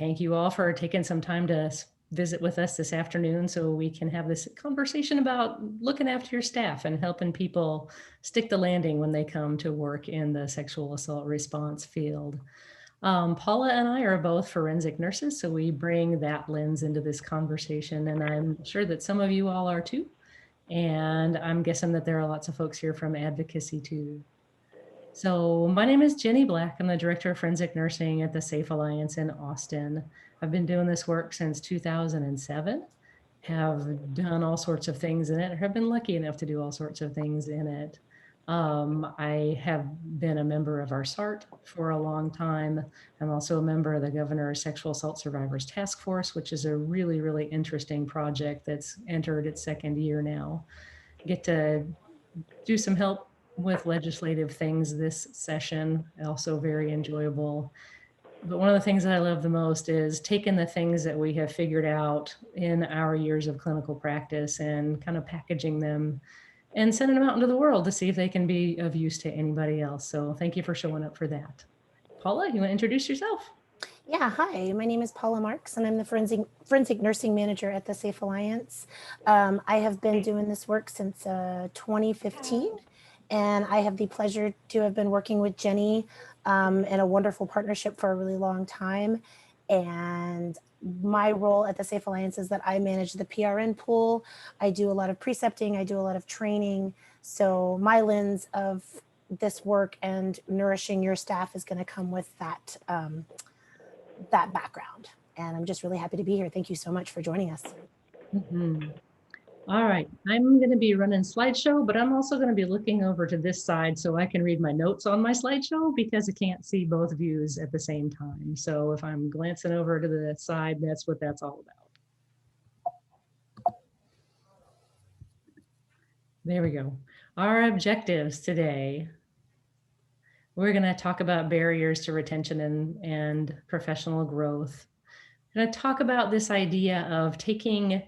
thank you all for taking some time to visit with us this afternoon so we can have this conversation about looking after your staff and helping people stick the landing when they come to work in the sexual assault response field. Paula and I are both forensic nurses, so we bring that lens into this conversation, and I'm sure that some of you all are too. And I'm guessing that there are lots of folks here from advocacy too. So my name is Jenny Black. I'm the Director of Forensic Nursing at the Safe Alliance in Austin. I've been doing this work since 2007, have done all sorts of things in it, have been lucky enough to do all sorts of things in it. I have been a member of our SART for a long time. I'm also a member of the Governor's Sexual Assault Survivors Task Force, which is a really, really interesting project that's entered its second year now. Get to do some help with legislative things this session, also very enjoyable. But one of the things that I love the most is taking the things that we have figured out in our years of clinical practice and kind of packaging them and sending them out into the world to see if they can be of use to anybody else. So thank you for showing up for that. Paula, you want to introduce yourself? Yeah, hi, my name is Paula Marks, and I'm the forensic nursing manager at the Safe Alliance. I have been doing this work since 2015, and I have the pleasure to have been working with Jenny in a wonderful partnership for a really long time. And my role at the Safe Alliance is that I manage the PRN pool. I do a lot of precepting, I do a lot of training. So my lens of this work and nourishing your staff is going to come with that that background. And I'm just really happy to be here. Thank you so much for joining us. All right, I'm going to be running slideshow, but I'm also going to be looking over to this side so I can read my notes on my slideshow because I can't see both views at the same time. So if I'm glancing over to the side, that's what that's all about. There we go. Our objectives today. We're going to talk about barriers to retention and professional growth. We're going to talk about this idea of taking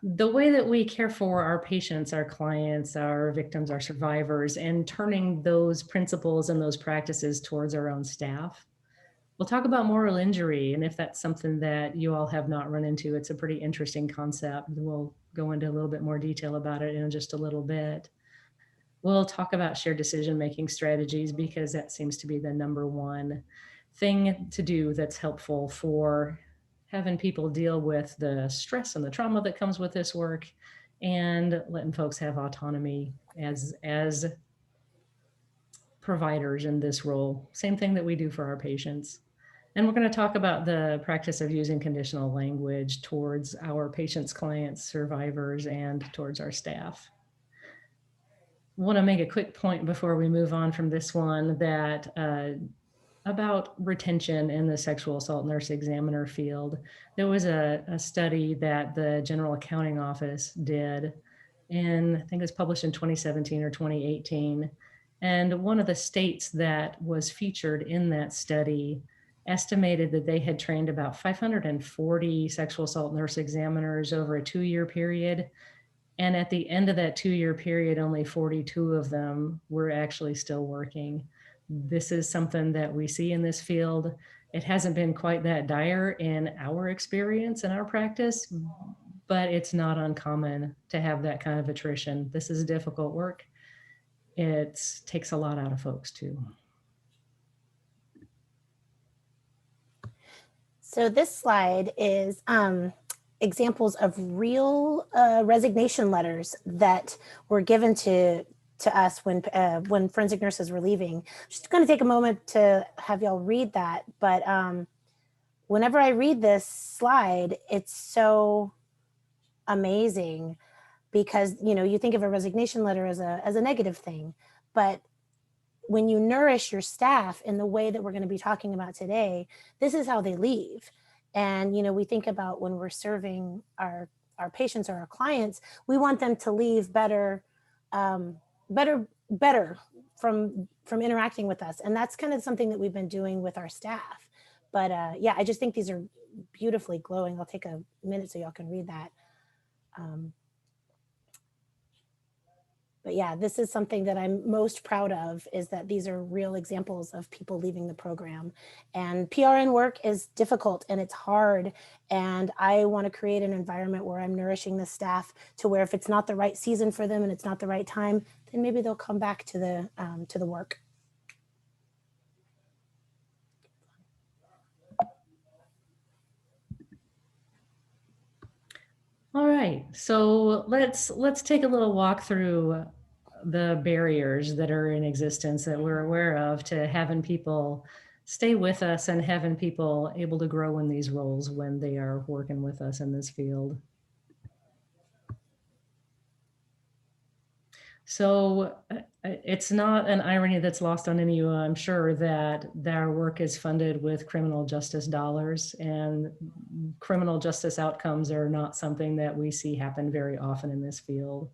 the way that we care for our patients, our clients, our victims, our survivors, and turning those principles and those practices towards our own staff. We'll talk about moral injury, and if that's something that you all have not run into, it's a pretty interesting concept. We'll go into a little bit more detail about it in just a little bit. We'll talk about shared decision-making strategies because that seems to be the number one thing to do that's helpful for having people deal with the stress and the trauma that comes with this work and letting folks have autonomy as providers in this role. Same thing that we do for our patients. And we're going to talk about the practice of using conditional language towards our patients, clients, survivors, and towards our staff. I want to make a quick point before we move on from this one that about retention in the sexual assault nurse examiner field. There was a study that the General Accounting Office did, and I think it was published in 2017 or 2018. And one of the states that was featured in that study estimated that they had trained about 540 sexual assault nurse examiners over a 2-year period. And at the end of that 2-year period, only 42 of them were actually still working. This is something that we see in this field. It hasn't been quite that dire in our experience in our practice, but it's not uncommon to have that kind of attrition. This is difficult work. It takes a lot out of folks too. So this slide is examples of real resignation letters that were given to us when forensic nurses were leaving. Just going to take a moment to have y'all read that, but whenever I read this slide, it's so amazing because you think of a resignation letter as a negative thing, but when you nourish your staff in the way that we're going to be talking about today, this is how they leave. And we think about when we're serving our patients or our clients, we want them to leave better from interacting with us. And that's kind of something that we've been doing with our staff. But yeah, I just think these are beautifully glowing. I'll take a minute so y'all can read that. But yeah, this is something that I'm most proud of, is that these are real examples of people leaving the program. And PRN work is difficult and it's hard. And I want to create an environment where I'm nourishing the staff to where if it's not the right season for them and it's not the right time, then maybe they'll come back to the work. All right, so let's take a little walk through the barriers that are in existence that we're aware of to having people stay with us and having people able to grow in these roles when they are working with us in this field. So it's not an irony that's lost on any of you, I'm sure, that their work is funded with criminal justice dollars, and criminal justice outcomes are not something that we see happen very often in this field.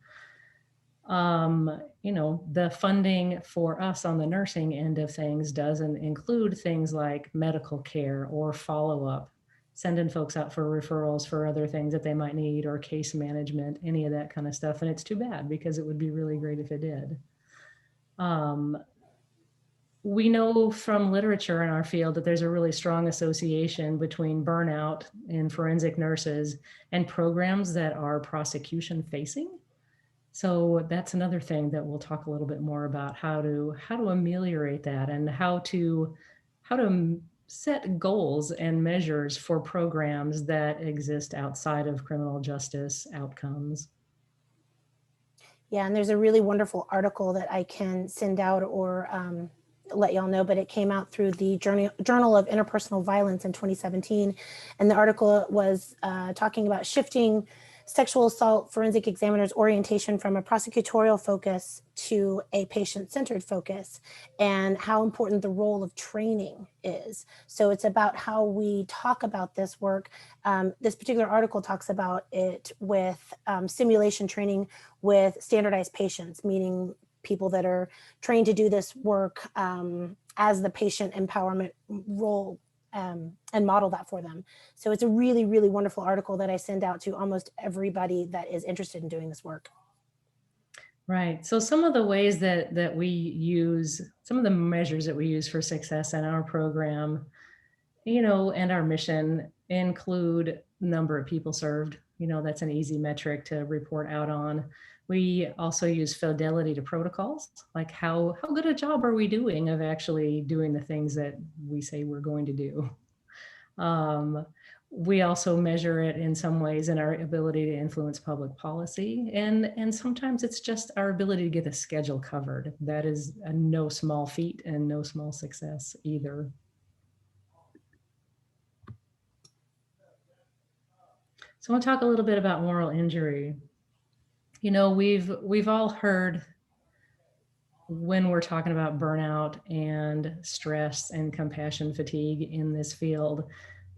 You know, the funding for us on the nursing end of things doesn't include things like medical care or follow-up, sending folks out for referrals for other things that they might need, or case management, any of that kind of stuff. And it's too bad, because it would be really great if it did. We know from literature in our field that there's a really strong association between burnout in forensic nurses and programs that are prosecution facing. So that's another thing that we'll talk a little bit more about, how to ameliorate that, and how to set goals and measures for programs that exist outside of criminal justice outcomes. Yeah, and there's a really wonderful article that I can send out or let y'all know, but it came out through the Journal of Interpersonal Violence in 2017. And the article was talking about shifting sexual assault forensic examiners' orientation from a prosecutorial focus to a patient-centered focus, and how important the role of training is. So it's about how we talk about this work. This particular article talks about it with simulation training with standardized patients, meaning people that are trained to do this work as the patient empowerment role, and model that for them. So it's a really, really wonderful article that I send out to almost everybody that is interested in doing this work. Right. So some of the ways that we use, some of the measures that we use for success in our program, you know, and our mission include number of people served. You know, that's an easy metric to report out on. We also use fidelity to protocols, like how good a job are we doing of actually doing the things that we say we're going to do. We also measure it in some ways in our ability to influence public policy. And sometimes it's just our ability to get a schedule covered. That is a no small feat and no small success either. So I want to talk a little bit about moral injury. You know, we've all heard, when we're talking about burnout and stress and compassion fatigue in this field,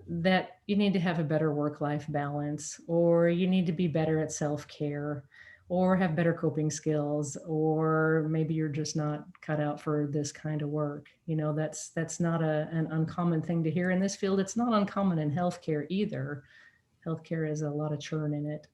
that you need to have a better work-life balance, or you need to be better at self-care, or have better coping skills, or maybe you're just not cut out for this kind of work. You know, that's not an uncommon thing to hear in this field. It's not uncommon in healthcare either. Healthcare has a lot of churn in it.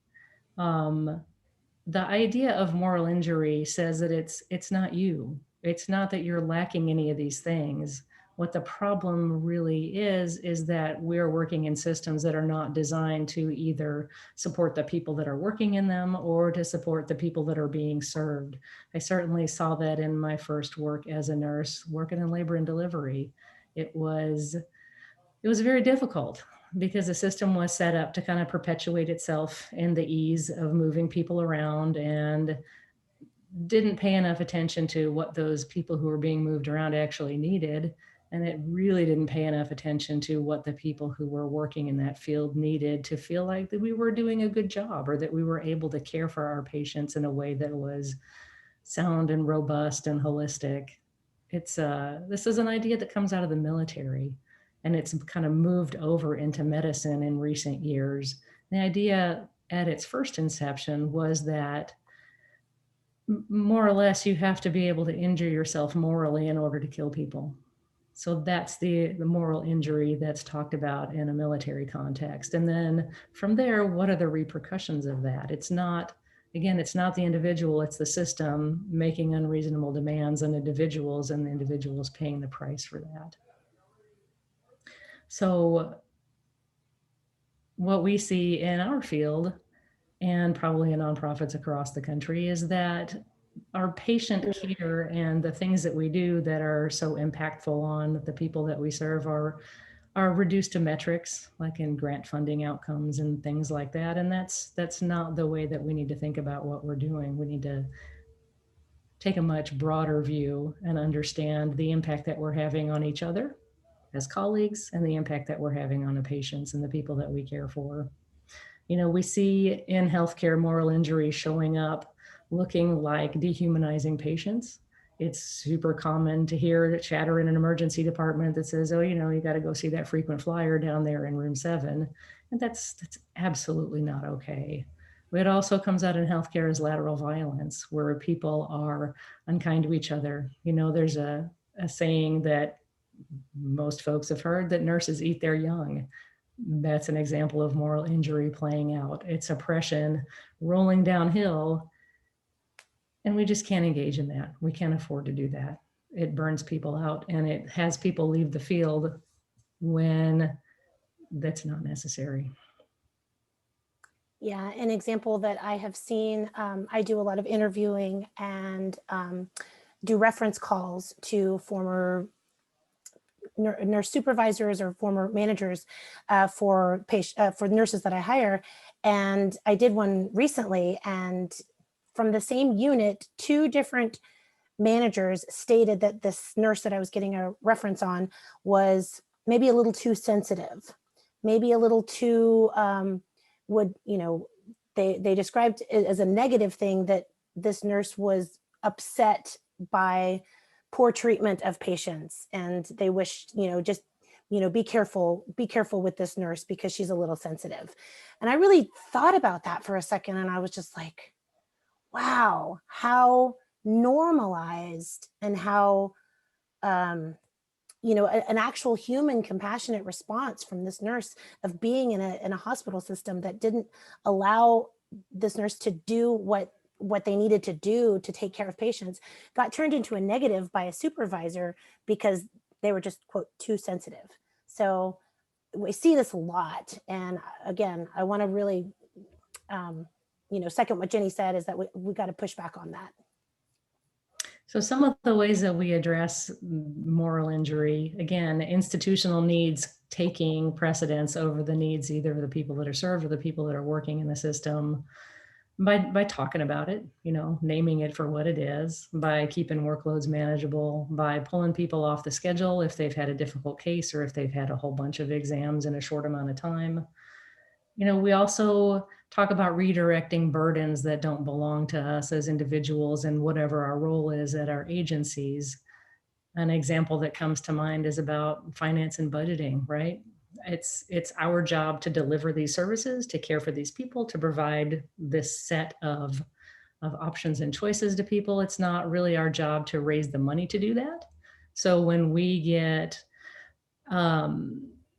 The idea of moral injury says that it's not you. It's not that you're lacking any of these things. What the problem really is that we're working in systems that are not designed to either support the people that are working in them or to support the people that are being served. I certainly saw that in my first work as a nurse, working in labor and delivery. It was very difficult, because the system was set up to kind of perpetuate itself in the ease of moving people around, and didn't pay enough attention to what those people who were being moved around actually needed. And it really didn't pay enough attention to what the people who were working in that field needed to feel like that we were doing a good job, or that we were able to care for our patients in a way that was sound and robust and holistic. This is an idea that comes out of the military, and it's kind of moved over into medicine in recent years. The idea at its first inception was that more or less you have to be able to injure yourself morally in order to kill people. So that's the moral injury that's talked about in a military context. And then from there, what are the repercussions of that? It's not Again, it's not the individual, it's the system making unreasonable demands on individuals, and the individuals paying the price for that. So what we see in our field, and probably in nonprofits across the country, is that our patient care and the things that we do that are so impactful on the people that we serve are reduced to metrics, like in grant funding outcomes and things like that. And that's not the way that we need to think about what we're doing. We need to take a much broader view and understand the impact that we're having on each other as colleagues, and the impact that we're having on the patients and the people that we care for. You know, we see in healthcare moral injury showing up looking like dehumanizing patients. It's super common to hear chatter in an emergency department that says, oh, you know, you got to go see that frequent flyer down there in room 7. And that's absolutely not okay. It also comes out in healthcare as lateral violence, where people are unkind to each other. You know, there's a saying that most folks have heard, that nurses eat their young. That's an example of moral injury playing out. It's oppression rolling downhill, and we just can't engage in that. We can't afford to do that. It burns people out, and it has people leave the field when that's not necessary. Yeah, an example that I have seen, I do a lot of interviewing and do reference calls to former nurse supervisors or former managers for nurses that I hire. And I did one recently, and from the same unit, 2 different managers stated that this nurse that I was getting a reference on was maybe a little too sensitive, maybe a little too they described it as a negative thing, that this nurse was upset by poor treatment of patients, and they wished, just be careful with this nurse because she's a little sensitive. And I really thought about that for a second, and I was just like, wow, how normalized, and how an actual human compassionate response from this nurse of being in a hospital system that didn't allow this nurse to do what they needed to do to take care of patients, got turned into a negative by a supervisor because they were just, quote, too sensitive. So we see this a lot. And again, I want to really second what Jenny said, is that we got to push back on that. So some of the ways that we address moral injury, again, institutional needs taking precedence over the needs either of the people that are served or the people that are working in the system, by talking about it, naming it for what it is, by keeping workloads manageable, by pulling people off the schedule if they've had a difficult case or if they've had a whole bunch of exams in a short amount of time. We also talk about redirecting burdens that don't belong to us as individuals and whatever our role is at our agencies. An example that comes to mind is about finance and budgeting, right? It's our job to deliver these services, to care for these people, to provide this set of options and choices to people. It's not really our job to raise the money to do that. So when we get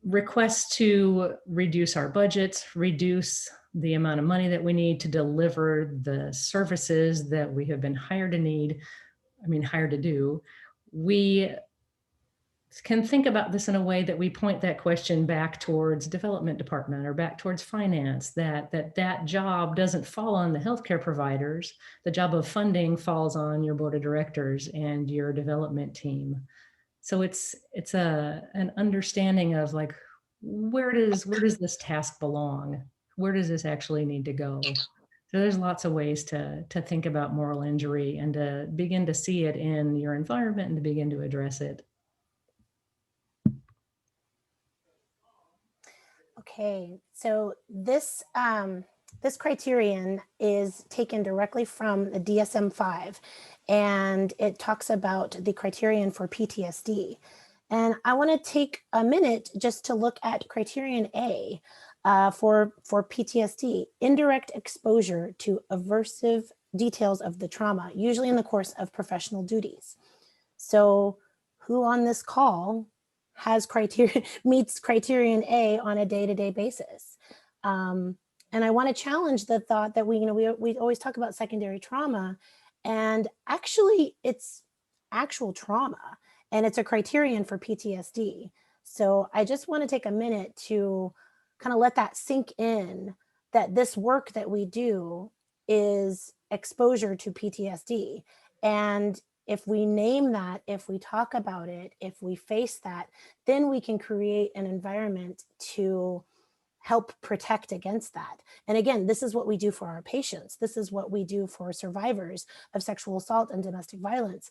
requests to reduce our budgets, reduce the amount of money that we need to deliver the services that we have been hired to do, we can think about this in a way that we point that question back towards development department or back towards finance, that job doesn't fall on the healthcare providers. The job of funding falls on your board of directors and your development team. So it's an understanding of, like, where does this task belong? Where does this actually need to go? So there's lots of ways to think about moral injury and to begin to see it in your environment and to begin to address it. Okay, so this criterion is taken directly from the DSM-5, and it talks about the criterion for PTSD. And I want to take a minute just to look at criterion A for PTSD: indirect exposure to aversive details of the trauma, usually in the course of professional duties. So who on this call meets criterion A on a day-to-day basis? And I want to challenge the thought that we always talk about secondary trauma, and actually it's actual trauma, and it's a criterion for PTSD. So I just want to take a minute to kind of let that sink in, that this work that we do is exposure to PTSD. And if we name that, if we talk about it, if we face that, then we can create an environment to help protect against that. And again, this is what we do for our patients. This is what we do for survivors of sexual assault and domestic violence.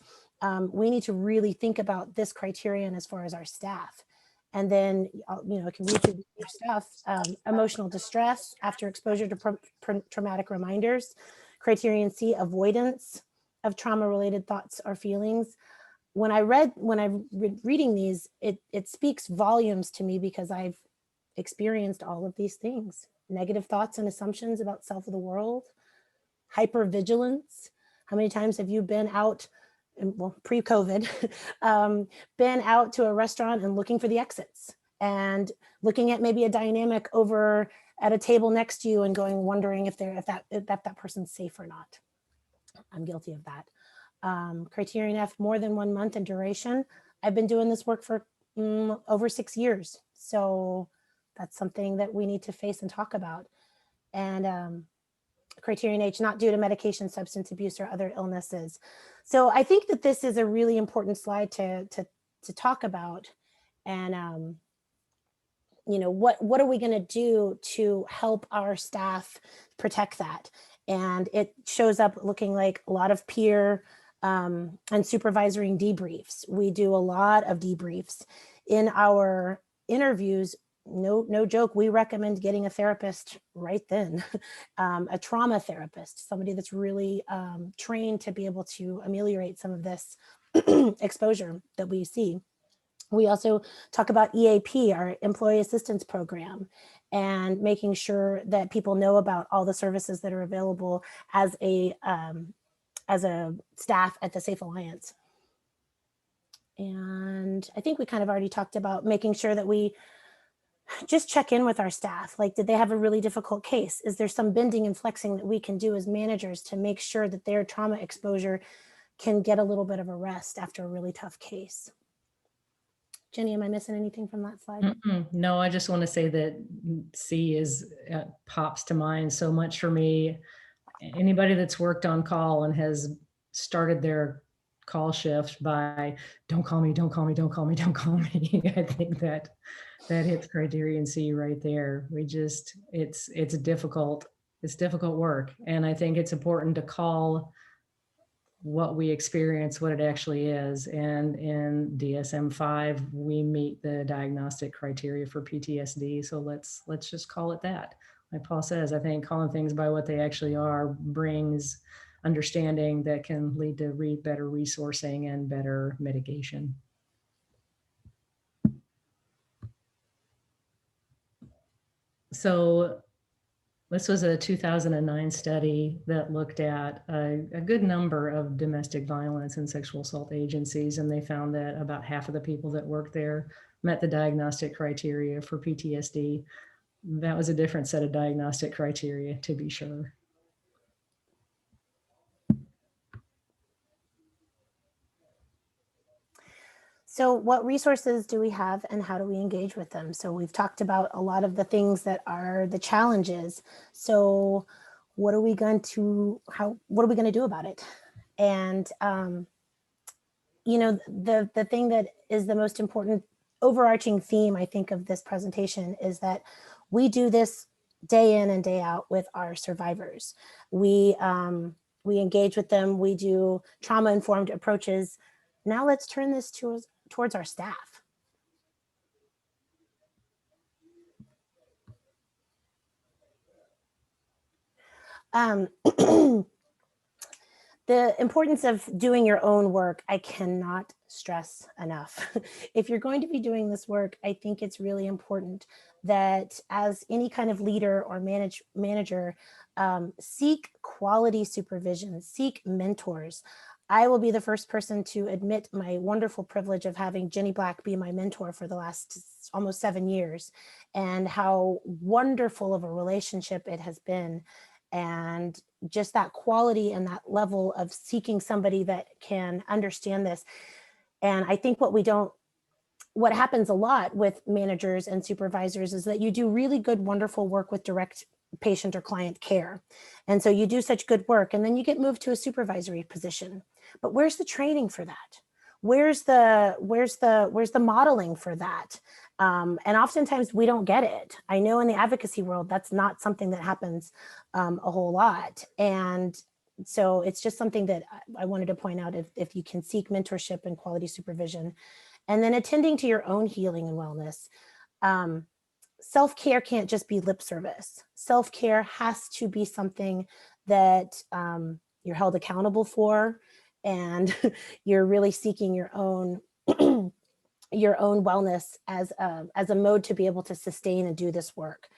We need to really think about this criterion as far as our staff. And then, it can read through your stuff, emotional distress after exposure to traumatic reminders. Criterion C, avoidance of trauma-related thoughts or feelings. When I reading these, it speaks volumes to me, because I've experienced all of these things: negative thoughts and assumptions about self of the world, hypervigilance. How many times have you been out, well, pre-COVID, been out to a restaurant and looking for the exits, and looking at maybe a dynamic over at a table next to you and wondering if that person's safe or not? I'm guilty of that. Criterion F, more than 1 month in duration. I've been doing this work for over 6 years. So that's something that we need to face and talk about. And criterion H, not due to medication, substance abuse, or other illnesses. So I think that this is a really important slide to talk about. And what are we going to do to help our staff protect that? And it shows up looking like a lot of peer and supervisory debriefs. We do a lot of debriefs in our interviews. No joke, we recommend getting a therapist right then, a trauma therapist, somebody that's really trained to be able to ameliorate some of this exposure that we see. We also talk about EAP, our employee assistance program, and making sure that people know about all the services that are available as a staff at the Safe Alliance. And I think we kind of already talked about making sure that we just check in with our staff. Like, did they have a really difficult case? Is there some bending and flexing that we can do as managers to make sure that their trauma exposure can get a little bit of a rest after a really tough case? Jenny, am I missing anything from that slide? No, I just want to say that C is pops to mind so much for me. Anybody that's worked on call and has started their call shift by "don't call me, don't call me, don't call me, don't call me," I think that hits criterion C right there. It's difficult. It's difficult work, and I think it's important to call what we experience, what it actually is. And in DSM-5, we meet the diagnostic criteria for PTSD. So let's just call it that. Like Paul says, I think calling things by what they actually are brings understanding that can lead to better resourcing and better mitigation. So this was a 2009 study that looked at a good number of domestic violence and sexual assault agencies, and they found that about half of the people that worked there met the diagnostic criteria for PTSD. That was a different set of diagnostic criteria, to be sure. So what resources do we have, and how do we engage with them? So we've talked about a lot of the things that are the challenges. So what are we going to do about it? And the thing that is the most important overarching theme, I think, of this presentation is that we do this day in and day out with our survivors. We engage with them. We do trauma-informed approaches. Now let's turn this towards our staff. The importance of doing your own work, I cannot stress enough. If you're going to be doing this work, I think it's really important that as any kind of leader or manager, seek quality supervision, seek mentors. I will be the first person to admit my wonderful privilege of having Jenny Black be my mentor for the last almost 7 years, and how wonderful of a relationship it has been. And just that quality and that level of seeking somebody that can understand this. And I think what happens a lot with managers and supervisors is that you do really good, wonderful work with direct patient or client care. And so you do such good work, and then you get moved to a supervisory position. But where's the training for that? Where's the modeling for that? And oftentimes we don't get it. I know in the advocacy world, that's not something that happens a whole lot. And so it's just something that I wanted to point out, if you can seek mentorship and quality supervision, and then attending to your own healing and wellness. Self-care can't just be lip service. Self-care has to be something that you're held accountable for, and you're really seeking your own your own wellness as a mode to be able to sustain and do this work.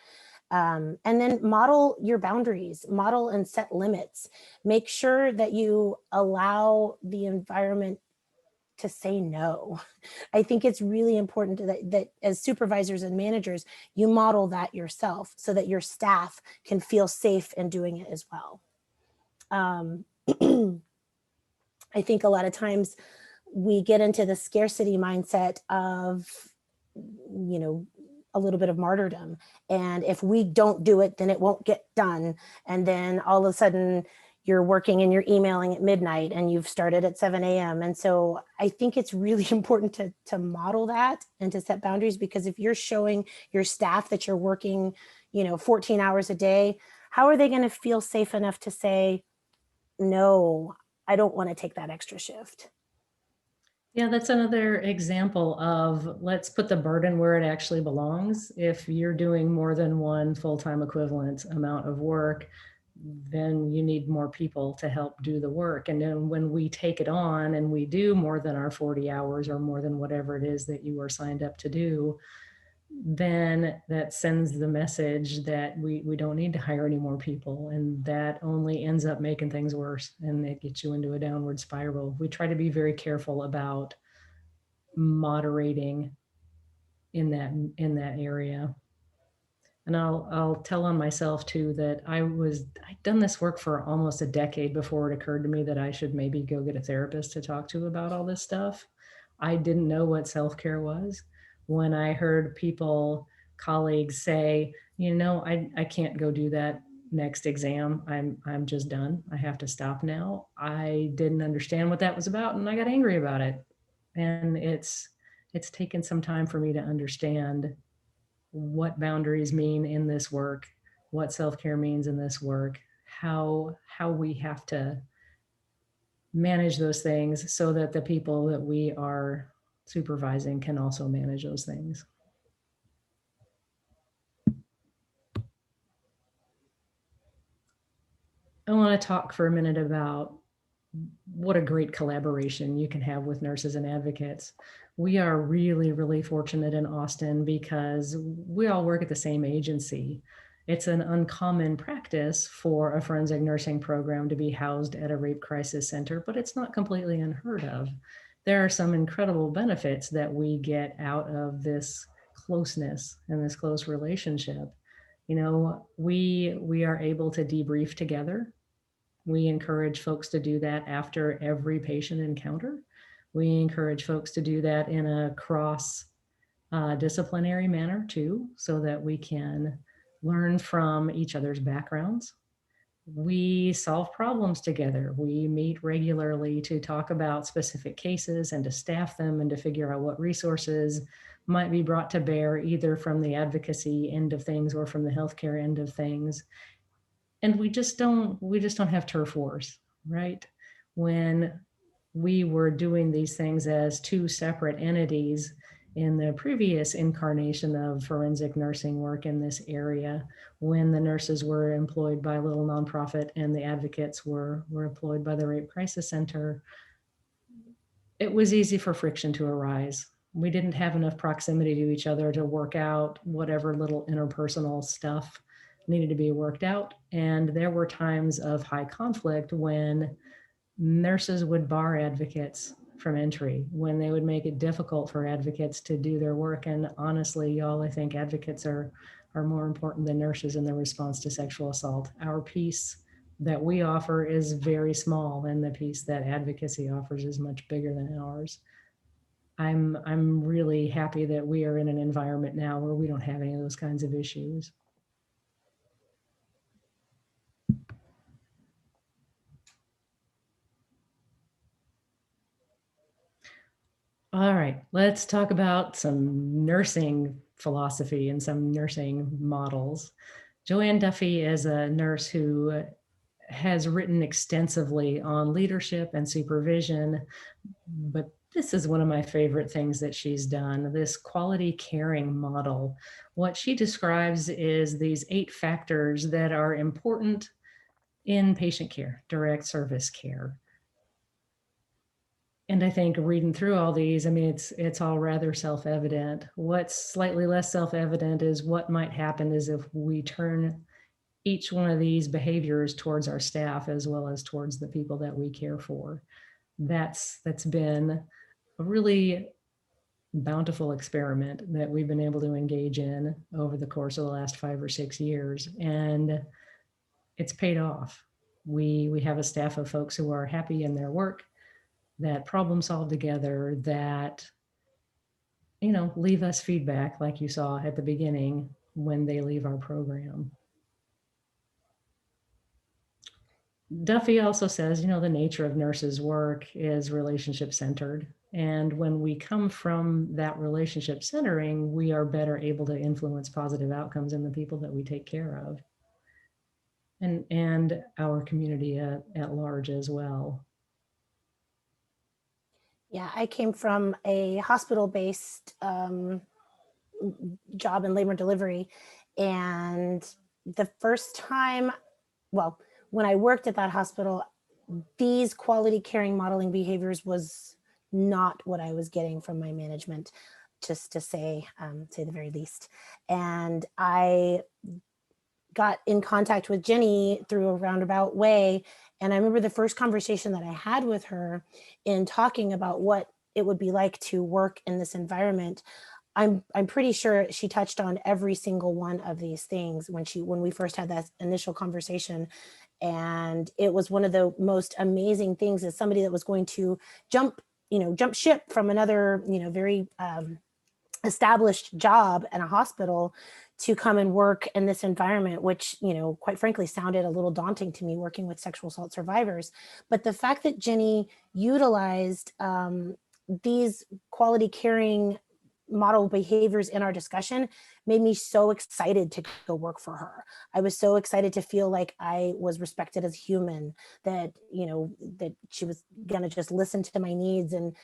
And then model your boundaries, model and set limits. Make sure that you allow the environment to say no. I think it's really important that as supervisors and managers, you model that yourself so that your staff can feel safe in doing it as well. I think a lot of times we get into the scarcity mindset of, a little bit of martyrdom. And if we don't do it, then it won't get done. And then all of a sudden you're working and you're emailing at midnight and you've started at 7 a.m. And so I think it's really important to model that and to set boundaries, because if you're showing your staff that you're working, 14 hours a day, how are they going to feel safe enough to say, no, I don't want to take that extra shift? Yeah, that's another example of, let's put the burden where it actually belongs. If you're doing more than one full-time equivalent amount of work, then you need more people to help do the work. And then when we take it on and we do more than our 40 hours or more than whatever it is that you are signed up to do, then that sends the message that we don't need to hire any more people. And that only ends up making things worse, and it gets you into a downward spiral. We try to be very careful about moderating in that area. And I'll tell on myself too that I'd done this work for almost a decade before it occurred to me that I should maybe go get a therapist to talk to about all this stuff. I didn't know what self-care was. When I heard colleagues say, I can't go do that next exam. I'm just done. I have to stop now. I didn't understand what that was about, and I got angry about it. And it's taken some time for me to understand what boundaries mean in this work, what self-care means in this work, how we have to manage those things so that the people that we are supervising can also manage those things. I want to talk for a minute about what a great collaboration you can have with nurses and advocates. We are really, really fortunate in Austin because we all work at the same agency. It's an uncommon practice for a forensic nursing program to be housed at a rape crisis center, but it's not completely unheard of. There are some incredible benefits that we get out of this closeness and this close relationship. We are able to debrief together. We encourage folks to do that after every patient encounter. We encourage folks to do that in a cross disciplinary manner too, so that we can learn from each other's backgrounds. We solve problems together. We meet regularly to talk about specific cases and to staff them and to figure out what resources might be brought to bear, either from the advocacy end of things or from the healthcare end of things. And we just don't have turf wars, right? When we were doing these things as two separate entities in the previous incarnation of forensic nursing work in this area, when the nurses were employed by a little nonprofit and the advocates were employed by the Rape Crisis Center, it was easy for friction to arise. We didn't have enough proximity to each other to work out whatever little interpersonal stuff needed to be worked out. And there were times of high conflict when nurses would bar advocates from entry, when they would make it difficult for advocates to do their work. And honestly, y'all, I think advocates are more important than nurses in the response to sexual assault. Our piece that we offer is very small, and the piece that advocacy offers is much bigger than ours. I'm really happy that we are in an environment now where we don't have any of those kinds of issues. All right, let's talk about some nursing philosophy and some nursing models. JOANNE Duffy is a nurse who has written extensively on leadership and supervision, but this is one of my favorite things that she's done, this quality caring model. What she describes is these 8 factors that are important in patient care, direct service care. And I think reading through all these, I mean, it's all rather self-evident. What's slightly less self-evident is what might happen is if we turn each one of these behaviors towards our staff as well as towards the people that we care for. That's been a really bountiful experiment that we've been able to engage in over the course of the last 5 or 6 years, and it's paid off. We have a staff of folks who are happy in their work, that problem solve together, that leave us feedback like you saw at the beginning when they leave our program. Duffy also says, the nature of nurses' work is relationship centered. And when we come from that relationship centering, we are better able to influence positive outcomes in the people that we take care of, and our community at large as well. Yeah, I came from a hospital-based job in labor and delivery. And the first time, well, when I worked at that hospital, these quality caring modeling behaviors was not what I was getting from my management, just to say the very least. And I got in contact with Jenny through a roundabout way. And I remember the first conversation that I had with her in talking about what it would be like to work in this environment. I'm pretty sure she touched on every single one of these things when we first had that initial conversation. And it was one of the most amazing things, as somebody that was going to jump ship from another, very established job in a hospital to come and work in this environment, which, quite frankly, sounded a little daunting to me, working with sexual assault survivors. But the fact that Jenny utilized these quality caring model behaviors in our discussion made me so excited to go work for her. I was so excited to feel like I was respected as human, that, that she was going to just listen to my needs and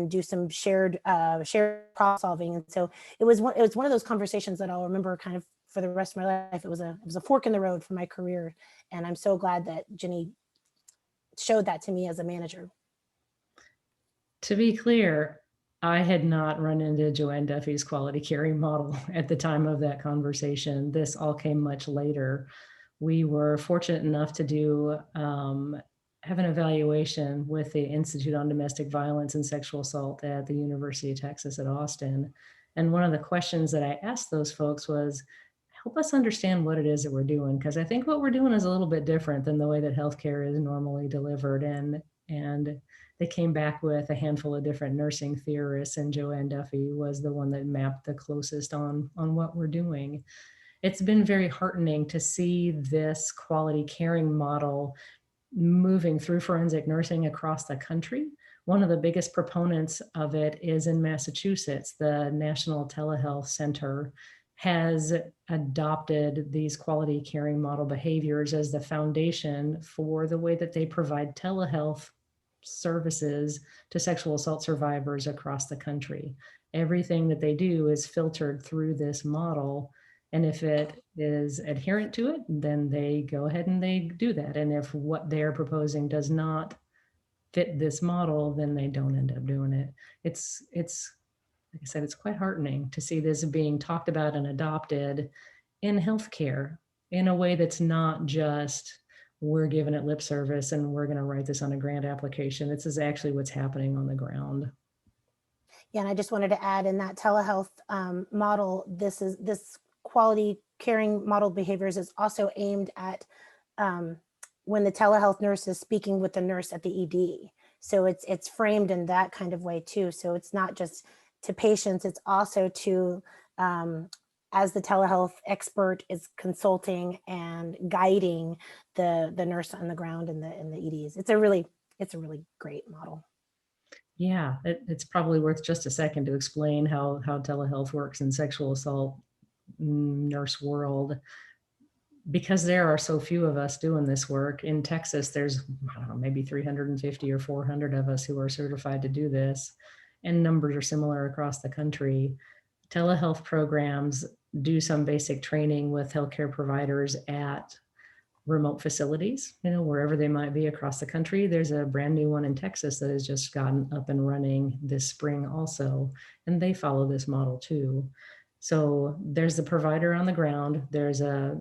do some shared problem solving. And so it was one of those conversations that I'll remember kind of for the rest of my life. It was a fork in the road for my career. And I'm so glad that Jenny showed that to me as a manager. To be clear, I had not run into JOANNE Duffy's quality caring model at the time of that conversation. This all came much later. We were fortunate enough to do have an evaluation with the Institute on Domestic Violence and Sexual Assault at the University of Texas at Austin. And one of the questions that I asked those folks was, help us understand what it is that we're doing, because I think what we're doing is a little bit different than the way that healthcare is normally delivered. And they came back with a handful of different nursing theorists, and JOANNE Duffy was the one that mapped the closest on what we're doing. It's been very heartening to see this quality caring model moving through forensic nursing across the country. One of the biggest proponents of it is in Massachusetts. The National Telehealth Center has adopted these quality caring model behaviors as the foundation for the way that they provide telehealth services to sexual assault survivors across the country. Everything that they do is filtered through this model. And if it is adherent to it, then they go ahead and they do that. And if what they're proposing does not fit this model, then they don't end up doing it. It's like I said, it's quite heartening to see this being talked about and adopted in healthcare in a way that's not just we're giving it lip service and we're going to write this on a grant application. This is actually what's happening on the ground. Yeah, and I just wanted to add in that telehealth model, this quality caring model behaviors is also aimed at when the telehealth nurse is speaking with the nurse at the ED. So it's framed in that kind of way too. So it's not just to patients, it's also to as the telehealth expert is consulting and guiding the nurse on the ground in the EDs. It's a really great model. Yeah, it's probably worth just a second to explain how telehealth works in sexual assault nurse world, because there are so few of us doing this work. In Texas, there's, I don't know, maybe 350 or 400 of us who are certified to do this, and numbers are similar across the country. Telehealth programs do some basic training with healthcare providers at remote facilities, wherever they might be across the country. There's a brand new one in Texas that has just gotten up and running this spring also, and they follow this model too. So there's the provider on the ground. There's a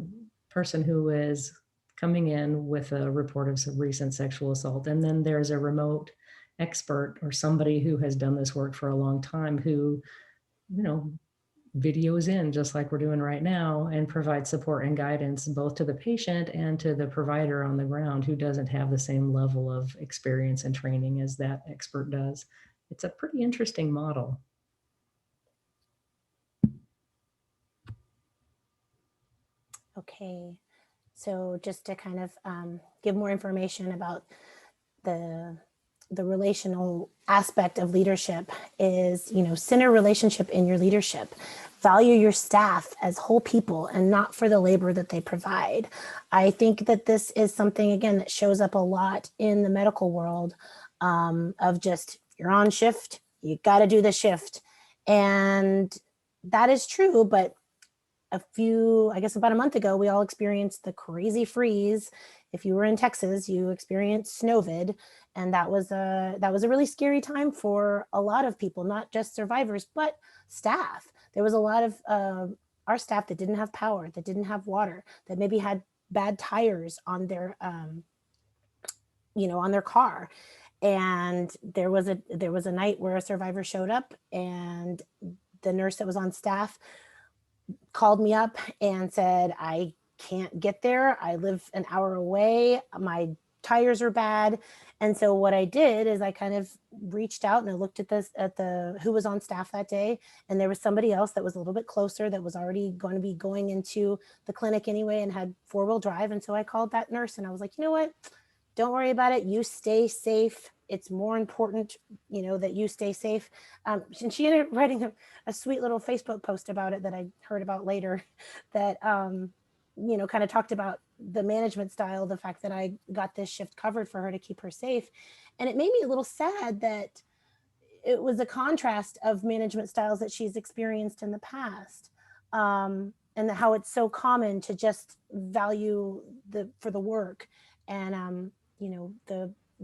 person who is coming in with a report of some recent sexual assault, and then there's a remote expert or somebody who has done this work for a long time who, videos in just like we're doing right now and provide support and guidance both to the patient and to the provider on the ground who doesn't have the same level of experience and training as that expert does. It's a pretty interesting model. Okay, so just to kind of give more information about the relational aspect of leadership is, center relationship in your leadership. Value your staff as whole people and not for the labor that they provide. I think that this is something, again, that shows up a lot in the medical world of just, you're on shift, you got to do the shift. And that is true, but about a month ago, we all experienced the crazy freeze. If you were in Texas, you experienced snowvid, and that was a really scary time for a lot of people, not just survivors, but staff. There was a lot of our staff that didn't have power, that didn't have water, that maybe had bad tires on their, on their car. And there was a night where a survivor showed up, and the nurse that was on staff called me up and said, I can't get there. I live an hour away. My tires are bad. And so what I did is I kind of reached out and I looked at who was on staff that day. And there was somebody else that was a little bit closer that was already going to be going into the clinic anyway and had 4-wheel drive. And so I called that nurse and I was like, you know what? Don't worry about it. You stay safe. It's more important, that you stay safe. And she ended up writing a sweet little Facebook post about it that I heard about later that, kind of talked about the management style, the fact that I got this shift covered for her to keep her safe. And it made me a little sad that it was a contrast of management styles that she's experienced in the past. And how it's so common to just value for the work. And,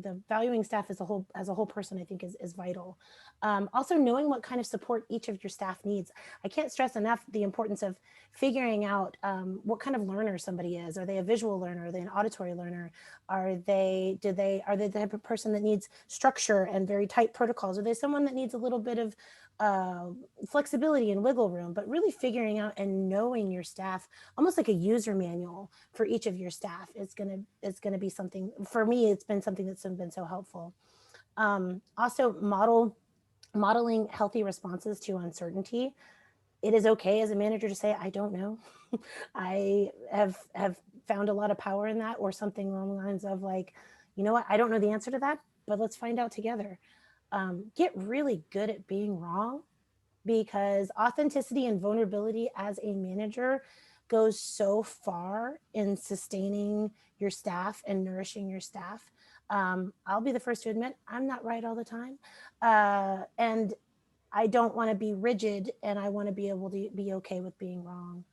the valuing staff as a whole person, I think is vital. Also knowing what kind of support each of your staff needs. I can't stress enough the importance of figuring out what kind of learner somebody is. Are they a visual learner? Are they an auditory learner? Are they the type of person that needs structure and very tight protocols? Are they someone that needs a little bit of flexibility and wiggle room? But really figuring out and knowing your staff, almost like a user manual for each of your staff, is gonna be something. For me, it's been something that's been so helpful. Also, modeling healthy responses to uncertainty. It is okay as a manager to say, I don't know. I have found a lot of power in that, or something along the lines of like, you know what, I don't know the answer to that, but let's find out together. Get really good at being wrong, because authenticity and vulnerability as a manager goes so far in sustaining your staff and nourishing your staff. I'll be the first to admit I'm not right all the time. And I don't want to be rigid, and I want to be able to be okay with being wrong.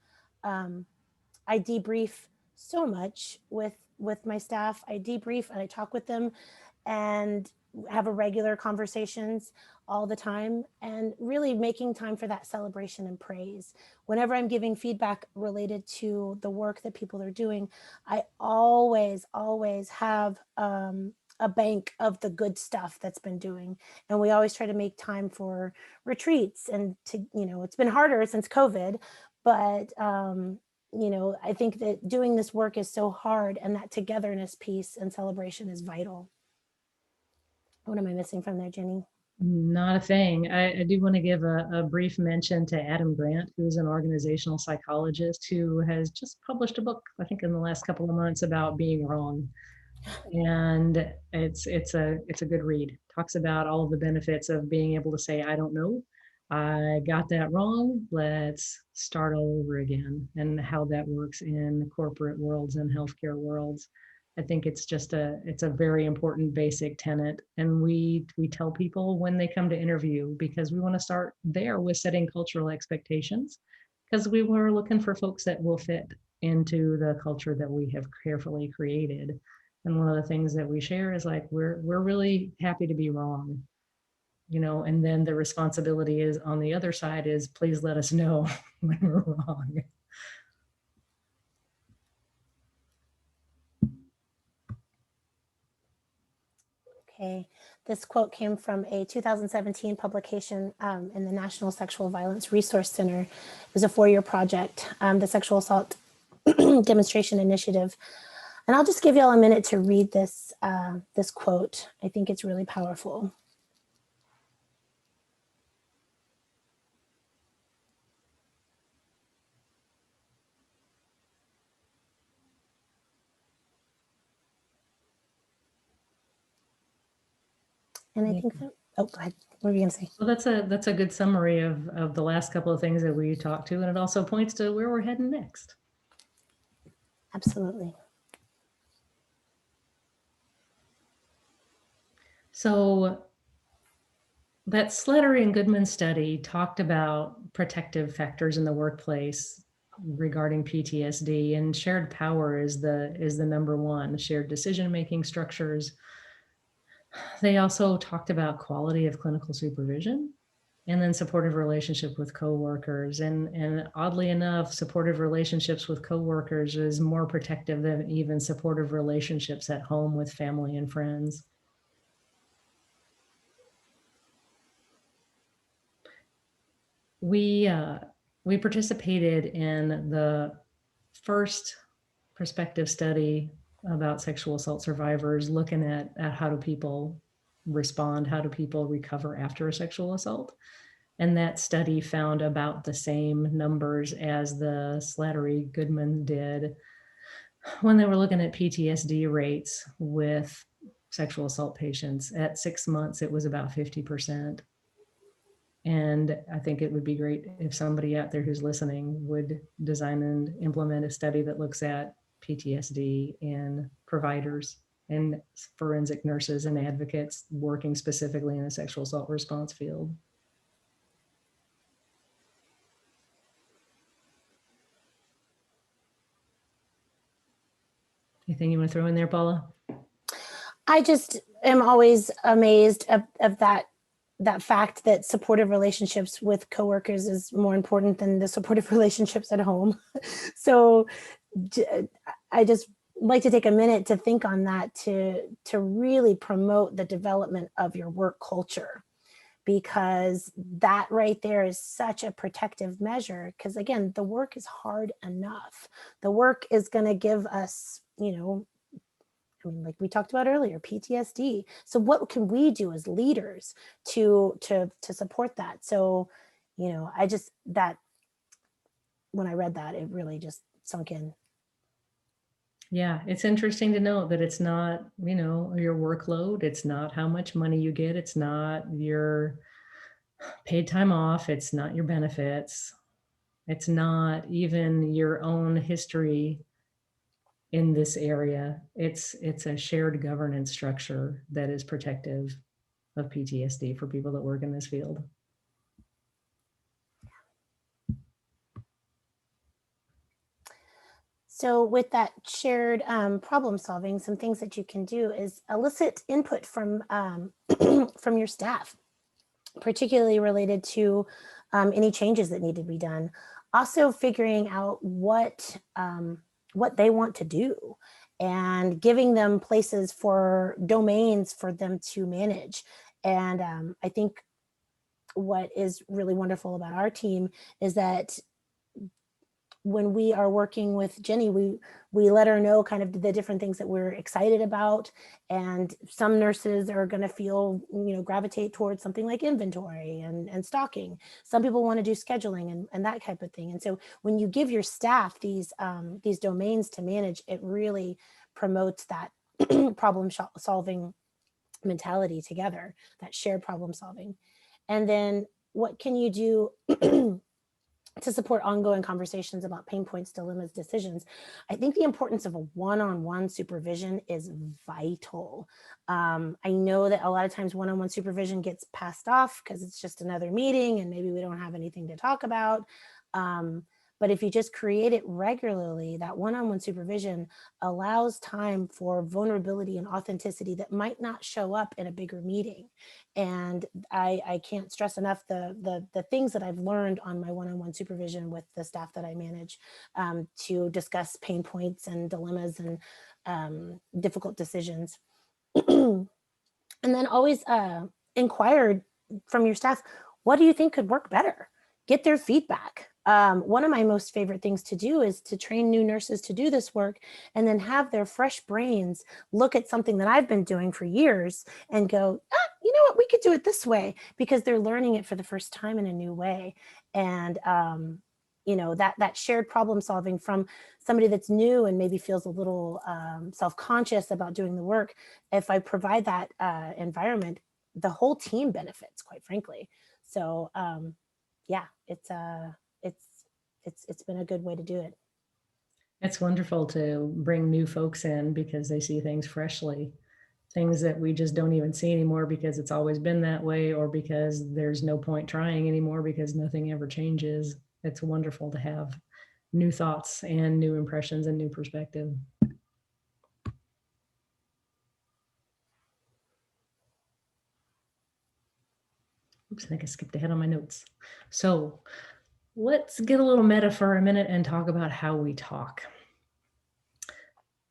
I debrief so much with my staff. I debrief and I talk with them, and have a regular conversations all the time, and really making time for that celebration and praise. Whenever I'm giving feedback related to the work that people are doing, I always have a bank of the good stuff that's been doing. And we always try to make time for retreats, and to, it's been harder since COVID, but I think that doing this work is so hard, and that togetherness piece and celebration is vital. What am I missing from there, Jenny? Not a thing. I do want to give a brief mention to Adam Grant, who's an organizational psychologist who has just published a book, I think in the last couple of months, about being wrong. And it's a good read. Talks about all of the benefits of being able to say, I don't know, I got that wrong, let's start all over again, and how that works in corporate worlds and healthcare worlds. I think it's a very important basic tenet. And we tell people when they come to interview, because we want to start there with setting cultural expectations, because we were looking for folks that will fit into the culture that we have carefully created. And one of the things that we share is like, we're really happy to be wrong, and then the responsibility is on the other side is, please let us know when we're wrong. Okay, this quote came from a 2017 publication in the National Sexual Violence Resource Center. It was a 4-year project, the Sexual Assault Demonstration Initiative. And I'll just give y'all a minute to read this, this quote. I think it's really powerful. And I think that, oh, go ahead. What were you going to say? Well, that's a good summary of the last couple of things that we talked to, and it also points to where we're heading next. Absolutely. So that Slattery and Goodman study talked about protective factors in the workplace regarding PTSD, and shared power is the number one. Shared decision-making structures. They also talked about quality of clinical supervision, and then supportive relationship with coworkers. And oddly enough, supportive relationships with coworkers is more protective than even supportive relationships at home with family and friends. We participated in the first prospective study about sexual assault survivors, looking at how do people respond, how do people recover after a sexual assault. And that study found about the same numbers as the Slattery Goodman did when they were looking at PTSD rates with sexual assault patients. At 6 months, it was about 50%. And I think it would be great if somebody out there who's listening would design and implement a study that looks at PTSD in providers and forensic nurses and advocates working specifically in the sexual assault response field. Anything you want to throw in there, Paula? I just am always amazed of that fact that supportive relationships with coworkers is more important than the supportive relationships at home. So I just like to take a minute to think on that, to really promote the development of your work culture, because that right there is such a protective measure. Because again, the work is hard enough. The work is going to give us, like we talked about earlier, PTSD. So what can we do as leaders to support that? So, I just, that when I read that, it really just sunk in. Yeah, it's interesting to note that it's not, your workload. It's not how much money you get. It's not your paid time off. It's not your benefits. It's not even your own history in this area. It's a shared governance structure that is protective of PTSD for people that work in this field. So with that shared problem solving, some things that you can do is elicit input from from your staff, particularly related to any changes that need to be done. Also, figuring out what they want to do, and giving them places for domains for them to manage. And I think what is really wonderful about our team is that when we are working with Jenny, we let her know kind of the different things that we're excited about. And some nurses are going to feel, gravitate towards something like inventory and stocking. Some people want to do scheduling and that type of thing. And so when you give your staff these domains to manage, it really promotes that problem solving mentality together, that shared problem solving. And then what can you do to support ongoing conversations about pain points, dilemmas, decisions? I think the importance of a one-on-one supervision is vital. I know that a lot of times one-on-one supervision gets passed off because it's just another meeting and maybe we don't have anything to talk about. But if you just create it regularly, that one-on-one supervision allows time for vulnerability and authenticity that might not show up in a bigger meeting. And I can't stress enough the things that I've learned on my one-on-one supervision with the staff that I manage, to discuss pain points and dilemmas and difficult decisions. And then always inquire from your staff, what do you think could work better? Get their feedback. One of my most favorite things to do is to train new nurses to do this work and then have their fresh brains look at something that I've been doing for years and go, you know what, we could do it this way, because they're learning it for the first time in a new way. And that shared problem solving from somebody that's new and maybe feels a little self-conscious about doing the work. If I provide that environment, the whole team benefits, quite frankly. So yeah, it's been a good way to do it. It's wonderful to bring new folks in because they see things freshly, things that we just don't even see anymore because it's always been that way, or because there's no point trying anymore because nothing ever changes. It's wonderful to have new thoughts and new impressions and new perspective. Oops, I think I skipped ahead on my notes. So let's get a little meta for a minute and talk about how we talk.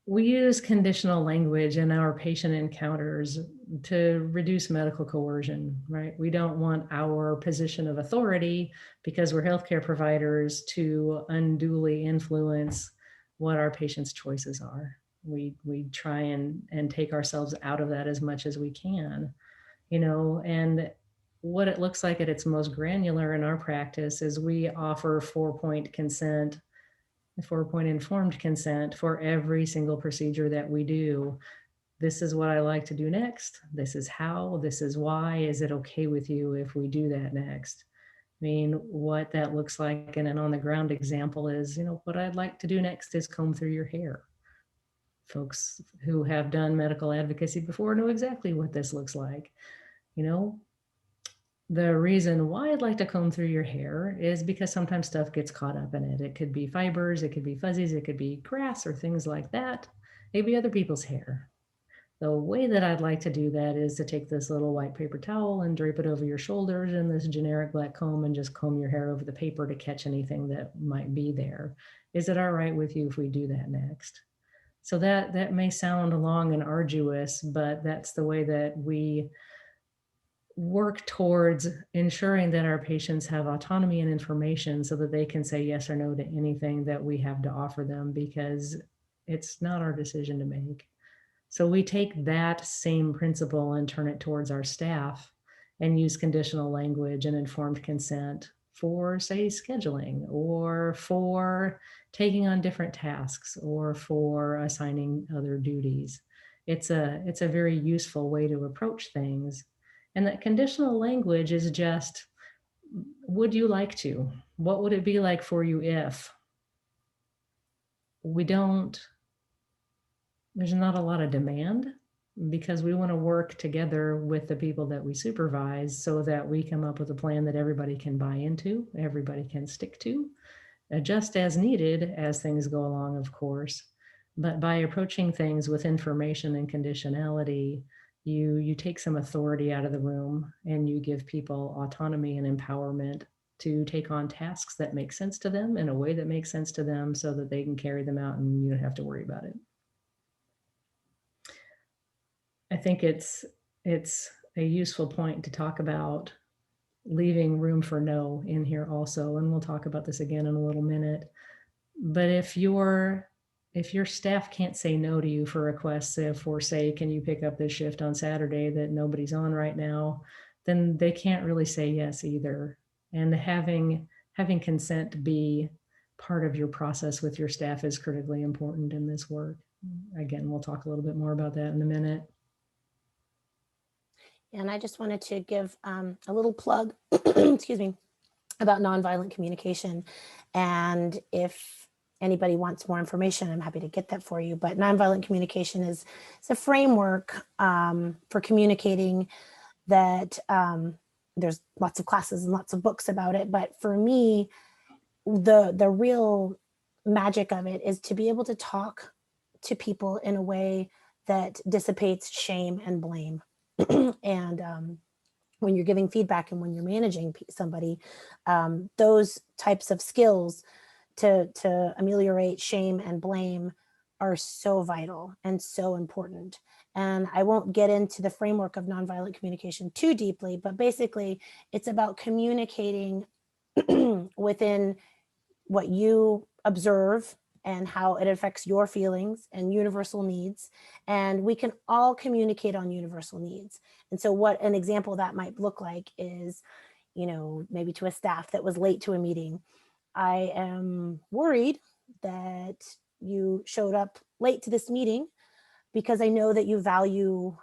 We use conditional language in our patient encounters to reduce medical coercion, right? We don't want our position of authority, because we're healthcare providers, to unduly influence what our patients' choices are. We try and take ourselves out of that as much as we can, and what it looks like at its most granular in our practice is we offer 4-point consent, 4-point informed consent for every single procedure that we do. This is what I like to do next. This is how, this is why. Is it okay with you if we do that next? I mean, what that looks like in an on the ground example is, what I'd like to do next is comb through your hair. Folks who have done medical advocacy before know exactly what this looks like. The reason why I'd like to comb through your hair is because sometimes stuff gets caught up in it. It could be fibers, it could be fuzzies, it could be grass or things like that. Maybe other people's hair. The way that I'd like to do that is to take this little white paper towel and drape it over your shoulders and this generic black comb and just comb your hair over the paper to catch anything that might be there. Is it all right with you if we do that next? So that may sound long and arduous, but that's the way that we work towards ensuring that our patients have autonomy and information so that they can say yes or no to anything that we have to offer them, because it's not our decision to make. So we take that same principle and turn it towards our staff and use conditional language and informed consent for, say, scheduling, or for taking on different tasks, or for assigning other duties. It's a very useful way to approach things. And that conditional language is just, would you like to? What would it be like for you if? There's not a lot of demand, because we want to work together with the people that we supervise so that we come up with a plan that everybody can buy into, everybody can stick to, adjust as needed as things go along, of course. But by approaching things with information and conditionality, you take some authority out of the room and you give people autonomy and empowerment to take on tasks that make sense to them in a way that makes sense to them so that they can carry them out and you don't have to worry about it. I think it's a useful point to talk about leaving room for no in here also, and we'll talk about this again in a little minute. But if your staff can't say no to you for requests, for say, can you pick up this shift on Saturday that nobody's on right now, then they can't really say yes either. And having consent be part of your process with your staff is critically important in this work. Again, we'll talk a little bit more about that in a minute. And I just wanted to give a little plug, excuse me, about nonviolent communication. And if anybody wants more information, I'm happy to get that for you. But nonviolent communication is a framework for communicating that there's lots of classes and lots of books about it. But for me, the real magic of it is to be able to talk to people in a way that dissipates shame and blame. And when you're giving feedback and when you're managing somebody, those types of skills to ameliorate shame and blame are so vital and so important. And I won't get into the framework of nonviolent communication too deeply, but basically it's about communicating within what you observe and how it affects your feelings and universal needs. And we can all communicate on universal needs. And so what an example that might look like is, maybe to a staff that was late to a meeting, I am worried that you showed up late to this meeting because I know that you value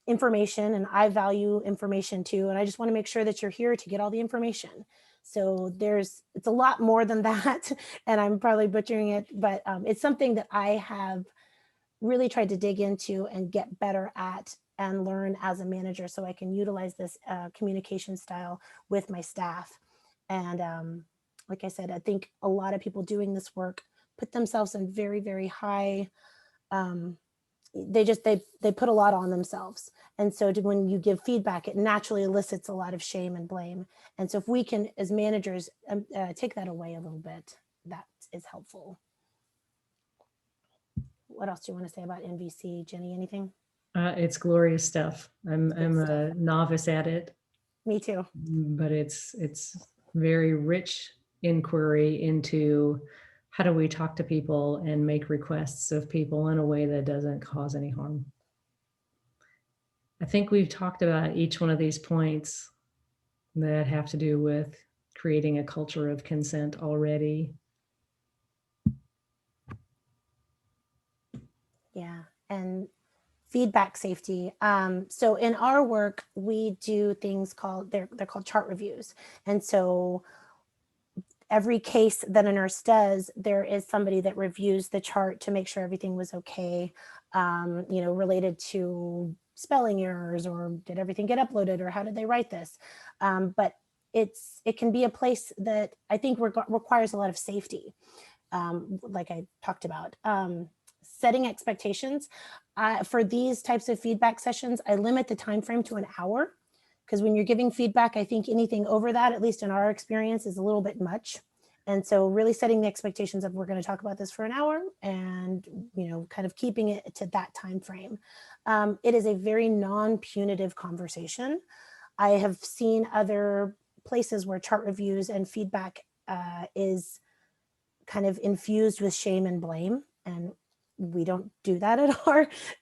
information and I value information too. And I just want to make sure that you're here to get all the information. So it's a lot more than that. And I'm probably butchering it, but it's something that I have really tried to dig into and get better at and learn as a manager so I can utilize this communication style with my staff. And like I said, I think a lot of people doing this work put themselves in very, very high, they put a lot on themselves. And so when you give feedback, it naturally elicits a lot of shame and blame. And so if we can, as managers, take that away a little bit, that is helpful. What else do you want to say about NVC, Jenny? Anything? It's glorious stuff. I'm a novice at it. Me too. But it's very rich inquiry into how do we talk to people and make requests of people in a way that doesn't cause any harm. I think we've talked about each one of these points that have to do with creating a culture of consent already. Yeah, and feedback safety. So in our work, we do things called, they're called chart reviews. And so every case that a nurse does, there is somebody that reviews the chart to make sure everything was okay, related to spelling errors or did everything get uploaded or how did they write this? But it can be a place that I think requires a lot of safety, like I talked about. Setting expectations. For these types of feedback sessions, I limit the time frame to an hour because when you're giving feedback, I think anything over that, at least in our experience, is a little bit much. And so really setting the expectations of we're going to talk about this for an hour and, kind of keeping it to that time frame. It is a very non-punitive conversation. I have seen other places where chart reviews and feedback is kind of infused with shame and blame. And we don't do that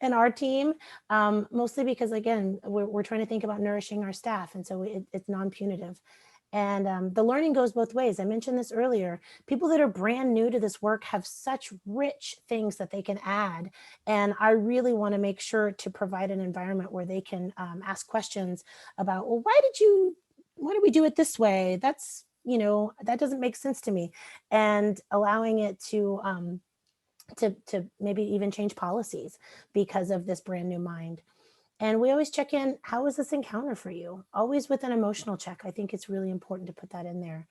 in our team, mostly because, again, we're trying to think about nourishing our staff. And so it's non-punitive. And the learning goes both ways. I mentioned this earlier. People that are brand new to this work have such rich things that they can add. And I really want to make sure to provide an environment where they can ask questions about, well, why did we do it this way? That's, that doesn't make sense to me. And allowing it to maybe even change policies because of this brand new mind. And we always check in, how was this encounter for you? Always with an emotional check. I think it's really important to put that in there.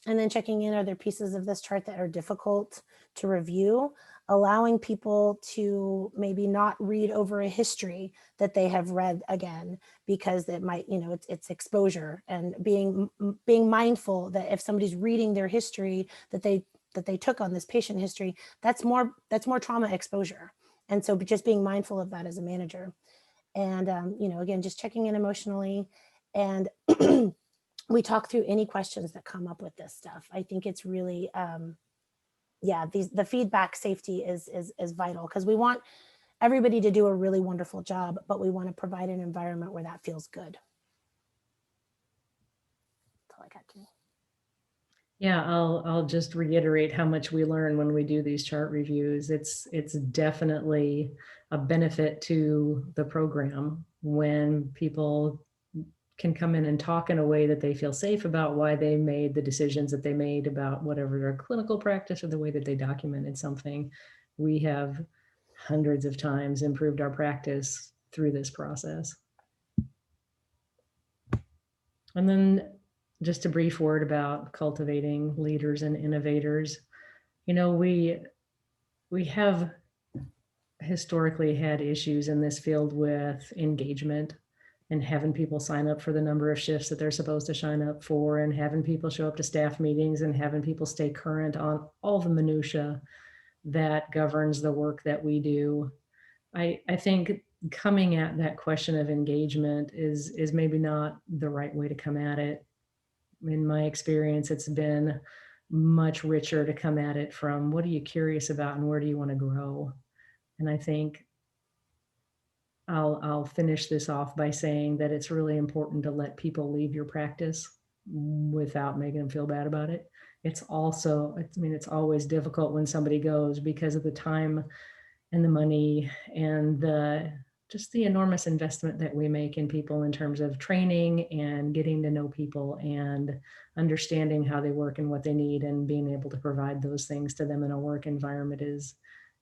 And then checking in, are there pieces of this chart that are difficult to review? Allowing people to maybe not read over a history that they have read again, because it might, it's exposure, and being mindful that if somebody's reading their history that they took on this patient history, that's more trauma exposure. And so just being mindful of that as a manager. And, again, just checking in emotionally. And we talk through any questions that come up with this stuff. I think it's really, the feedback safety is vital, because we want everybody to do a really wonderful job, but we want to provide an environment where that feels good. That's all I got to. Yeah, I'll just reiterate how much we learn when we do these chart reviews. It's definitely a benefit to the program when people can come in and talk in a way that they feel safe about why they made the decisions that they made about whatever their clinical practice or the way that they documented something. We have hundreds of times improved our practice through this process. And then just a brief word about cultivating leaders and innovators. We have historically had issues in this field with engagement and having people sign up for the number of shifts that they're supposed to sign up for, and having people show up to staff meetings, and having people stay current on all the minutia that governs the work that we do. I think coming at that question of engagement is maybe not the right way to come at it. In my experience, it's been much richer to come at it from what are you curious about and where do you want to grow? And I think I'll finish this off by saying that it's really important to let people leave your practice without making them feel bad about it. It's also, it's always difficult when somebody goes because of the time and the money and just the enormous investment that we make in people in terms of training and getting to know people and understanding how they work and what they need, and being able to provide those things to them in a work environment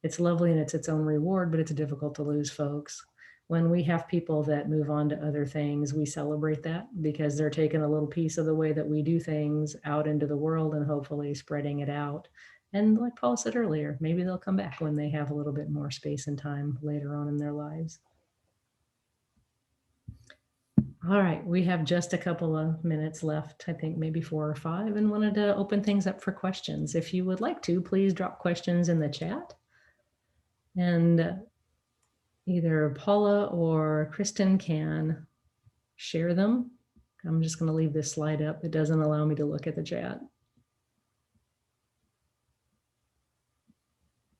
it's lovely and it's its own reward, but it's difficult to lose folks. When we have people that move on to other things, we celebrate that because they're taking a little piece of the way that we do things out into the world and hopefully spreading it out. And like Paul said earlier, maybe they'll come back when they have a little bit more space and time later on in their lives. All right, we have just a couple of minutes left, I think maybe 4 or 5, and wanted to open things up for questions. If you would like to, please drop questions in the chat. And either Paula or Kristen can share them. I'm just going to leave this slide up. It doesn't allow me to look at the chat.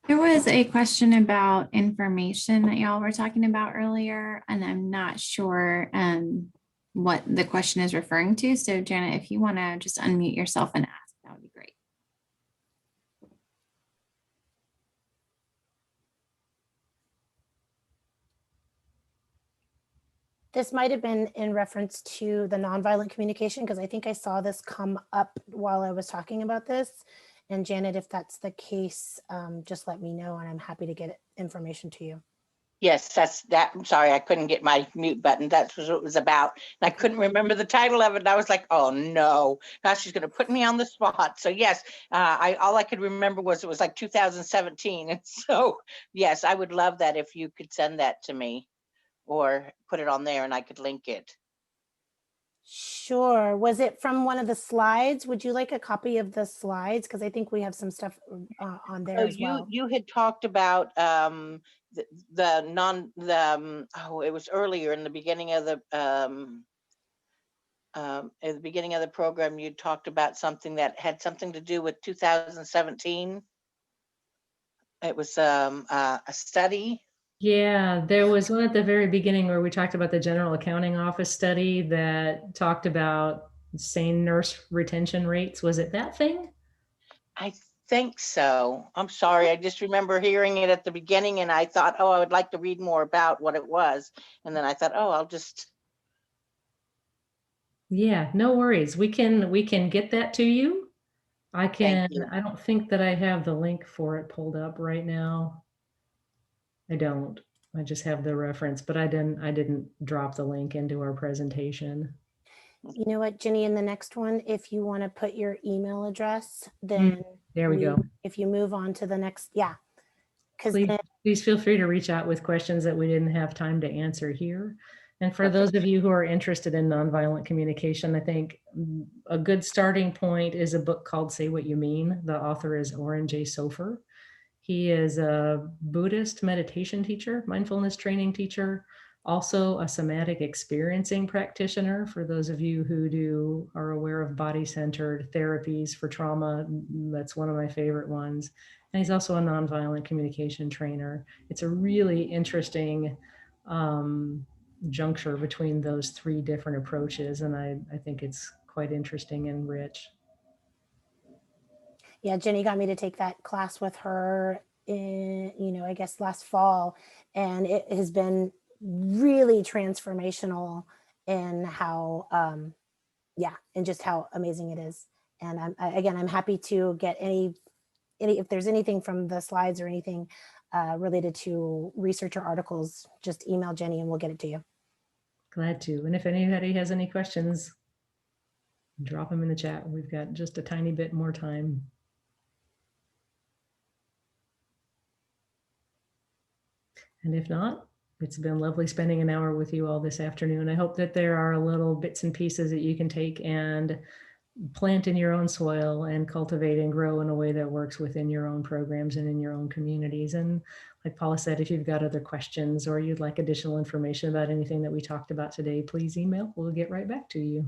There was a question about information that y'all were talking about earlier, and I'm not sure what the question is referring to. So Janet, if you want to just unmute yourself and ask, that would be great. This might have been in reference to the nonviolent communication, because I think I saw this come up while I was talking about this. And Janet, if that's the case, just let me know and I'm happy to get information to you. Yes, that's that. I'm sorry, I couldn't get my mute button. That's what it was about. And I couldn't remember the title of it. And I was like, oh no, now she's going to put me on the spot. So yes, all I could remember was it was like 2017. And so yes, I would love that if you could send that to me or put it on there and I could link it. Sure. Was it from one of the slides? Would you like a copy of the slides? Because I think we have some stuff on there as well. You had talked about it was earlier in the beginning of the at the beginning of the program. You talked about something that had something to do with 2017. It was a study. Yeah, there was one at the very beginning where we talked about the General Accounting Office study that talked about sane nurse retention rates. Was it that thing? I think so. I'm sorry. I just remember hearing it at the beginning and I thought, oh, I would like to read more about what it was. And then I thought, oh, I'll just. Yeah, no worries. We can get that to you. I don't think that I have the link for it pulled up right now. I don't. I just have the reference, but I didn't drop the link into our presentation. You know what, Jenny, in the next one, if you want to put your email address, then There we go. if you move on to the next, yeah. Because Please feel free to reach out with questions that we didn't have time to answer here. And for those of you who are interested in nonviolent communication, I think a good starting point is a book called Say What You Mean. The author is Oren J. Sofer. He is a Buddhist meditation teacher, mindfulness training teacher, also a somatic experiencing practitioner. For those of you who are aware of body-centered therapies for trauma, that's one of my favorite ones. And he's also a nonviolent communication trainer. It's a really interesting juncture between those three different approaches. And I think it's quite interesting and rich. yeah, Jenny got me to take that class with her in, I guess last fall. And it has been really transformational in how, and just how amazing it is. And I'm happy to get any, if there's anything from the slides or anything related to research or articles, just email Jenny and we'll get it to you. Glad to. And if anybody has any questions, drop them in the chat. We've got just a tiny bit more time. And if not, it's been lovely spending an hour with you all this afternoon. I hope that there are little bits and pieces that you can take and plant in your own soil and cultivate and grow in a way that works within your own programs and in your own communities. And like Paula said, if you've got other questions or you'd like additional information about anything that we talked about today, please email. We'll get right back to you.